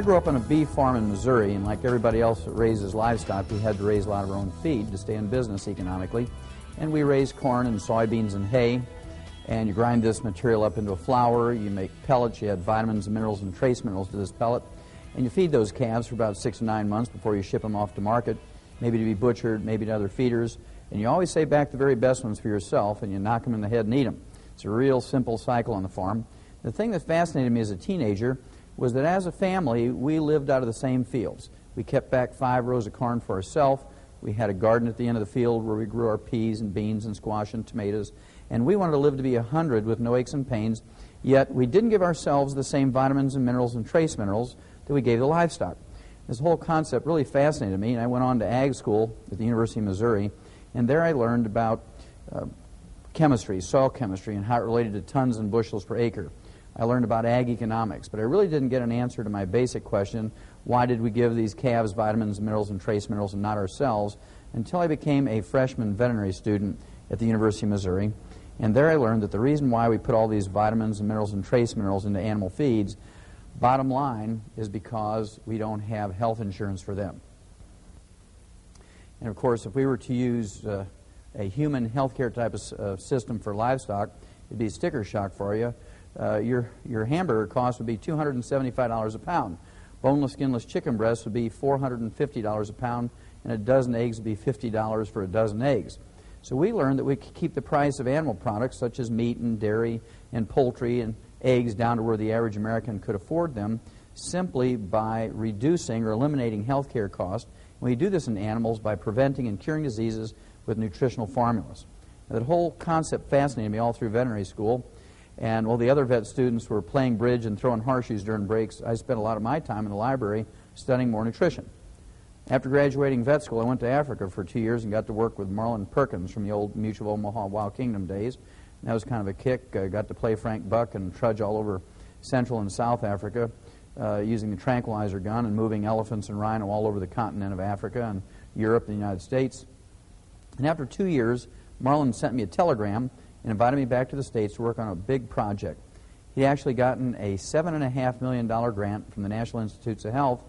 I grew up on a beef farm in Missouri, and like everybody else that raises livestock, we had to raise a lot of our own feed to stay in business economically. And we raised corn and soybeans and hay, and you grind this material up into a flour, you make pellets, you add vitamins and minerals and trace minerals to this pellet, and you feed those calves for about 6 to 9 months before you ship them off to market, maybe to be butchered, maybe to other feeders, and you always save back the very best ones for yourself, and you knock them in the head and eat them. It's a real simple cycle on the farm. The thing that fascinated me as a teenager was that as a family, we lived out of the same fields. We kept back 5 rows of corn for ourselves. We had a garden at the end of the field where we grew our peas and beans and squash and tomatoes. And we wanted to live to be 100 with no aches and pains, yet we didn't give ourselves the same vitamins and minerals and trace minerals that we gave the livestock. This whole concept really fascinated me, and I went on to ag school at the University of Missouri, and there I learned about chemistry, soil chemistry, and how it related to tons and bushels per acre. I learned about ag economics, but I really didn't get an answer to my basic question, why did we give these calves vitamins, minerals, and trace minerals and not ourselves, until I became a freshman veterinary student at the University of Missouri. And there I learned that the reason why we put all these vitamins and minerals and trace minerals into animal feeds, bottom line, is because we don't have health insurance for them. And of course, if we were to use a human healthcare type of system for livestock, it'd be sticker shock for you. Your hamburger cost would be $275 a pound. Boneless, skinless chicken breasts would be $450 a pound, and a dozen eggs would be $50 for a dozen eggs. So we learned that we could keep the price of animal products such as meat and dairy and poultry and eggs down to where the average American could afford them simply by reducing or eliminating health care costs. And we do this in animals by preventing and curing diseases with nutritional formulas. Now, that whole concept fascinated me all through veterinary school. And while the other vet students were playing bridge and throwing horseshoes during breaks, I spent a lot of my time in the library studying more nutrition. After graduating vet school, I went to Africa for 2 years and got to work with Marlin Perkins from the old Mutual Omaha Wild Kingdom days. And that was kind of a kick. I got to play Frank Buck and trudge all over Central and South Africa using the tranquilizer gun and moving elephants and rhino all over the continent of Africa and Europe and the United States. And after 2 years, Marlin sent me a telegram and invited me back to the States to work on a big project. He'd actually gotten a $7.5 million grant from the National Institutes of Health,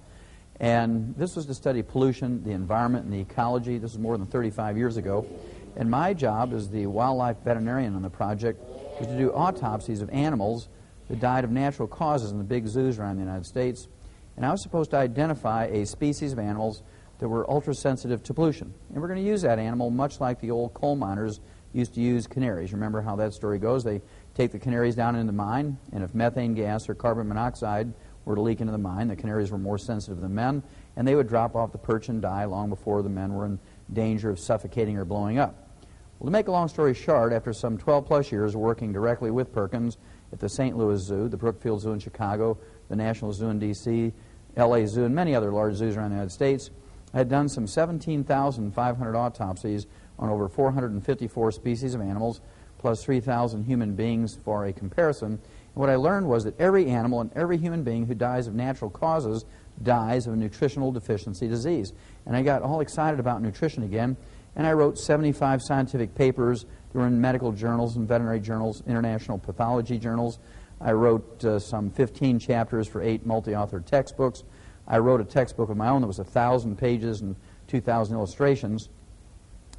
and this was to study pollution, the environment, and the ecology. This was more than 35 years ago. And my job as the wildlife veterinarian on the project was to do autopsies of animals that died of natural causes in the big zoos around the United States. And I was supposed to identify a species of animals that were ultra-sensitive to pollution. And we're going to use that animal much like the old coal miners used to use canaries. Remember how that story goes? They take the canaries down into the mine, and if methane gas or carbon monoxide were to leak into the mine, the canaries were more sensitive than men, and they would drop off the perch and die long before the men were in danger of suffocating or blowing up. Well, to make a long story short, after some 12-plus years working directly with Perkins at the St. Louis Zoo, the Brookfield Zoo in Chicago, the National Zoo in D.C., L.A. Zoo, and many other large zoos around the United States, I had done some 17,500 autopsies on over 454 species of animals, plus 3,000 human beings for a comparison. And what I learned was that every animal and every human being who dies of natural causes dies of a nutritional deficiency disease. And I got all excited about nutrition again, and I wrote 75 scientific papers that were in medical journals and veterinary journals, international pathology journals. I wrote some 15 chapters for 8 multi-authored textbooks. I wrote a textbook of my own that was 1,000 pages and 2,000 illustrations.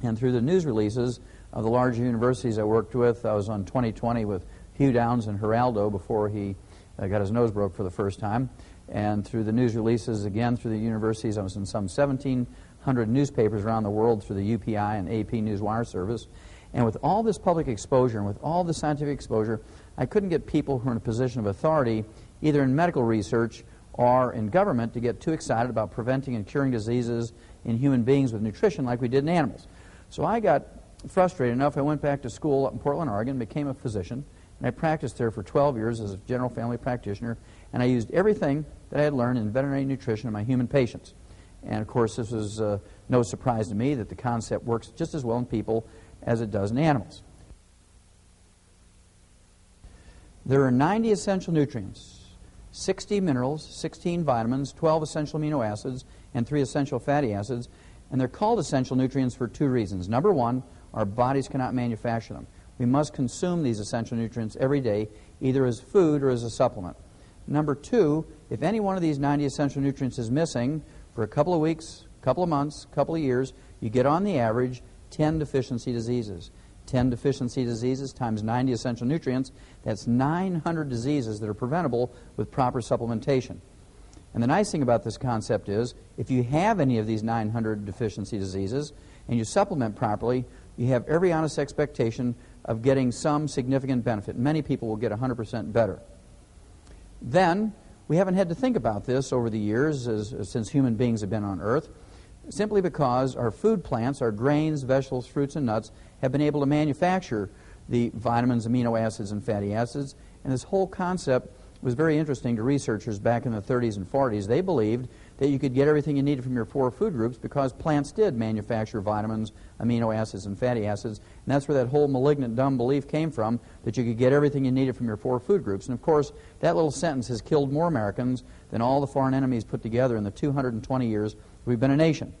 And through the news releases of the large universities I worked with, I was on 20/20 with Hugh Downs and Geraldo before he got his nose broke for the first time. And through the news releases, again, through the universities, I was in some 1,700 newspapers around the world through the UPI and AP Newswire service. And with all this public exposure and with all the scientific exposure, I couldn't get people who are in a position of authority, either in medical research or in government, to get too excited about preventing and curing diseases in human beings with nutrition like we did in animals. So I got frustrated enough, I went back to school up in Portland, Oregon, became a physician, and I practiced there for 12 years as a general family practitioner, and I used everything that I had learned in veterinary nutrition in my human patients. And of course, this was no surprise to me that the concept works just as well in people as it does in animals. There are 90 essential nutrients, 60 minerals, 16 vitamins, 12 essential amino acids, and 3 essential fatty acids. And they're called essential nutrients for 2 reasons. Number one, our bodies cannot manufacture them. We must consume these essential nutrients every day, either as food or as a supplement. Number two, if any one of these 90 essential nutrients is missing for a couple of weeks, couple of months, couple of years, you get on the average 10 deficiency diseases. 10 deficiency diseases times 90 essential nutrients, that's 900 diseases that are preventable with proper supplementation. And the nice thing about this concept is, if you have any of these 900 deficiency diseases and you supplement properly, you have every honest expectation of getting some significant benefit. Many people will get 100% better. Then, we haven't had to think about this over the years since human beings have been on Earth, simply because our food plants, our grains, vegetables, fruits, and nuts, have been able to manufacture the vitamins, amino acids, and fatty acids. And this whole concept was very interesting to researchers back in the 30s and 40s. They believed that you could get everything you needed from your four food groups because plants did manufacture vitamins, amino acids, and fatty acids. And that's where that whole malignant, dumb belief came from, that you could get everything you needed from your four food groups. And of course, that little sentence has killed more Americans than all the foreign enemies put together in the 220 years we've been a nation.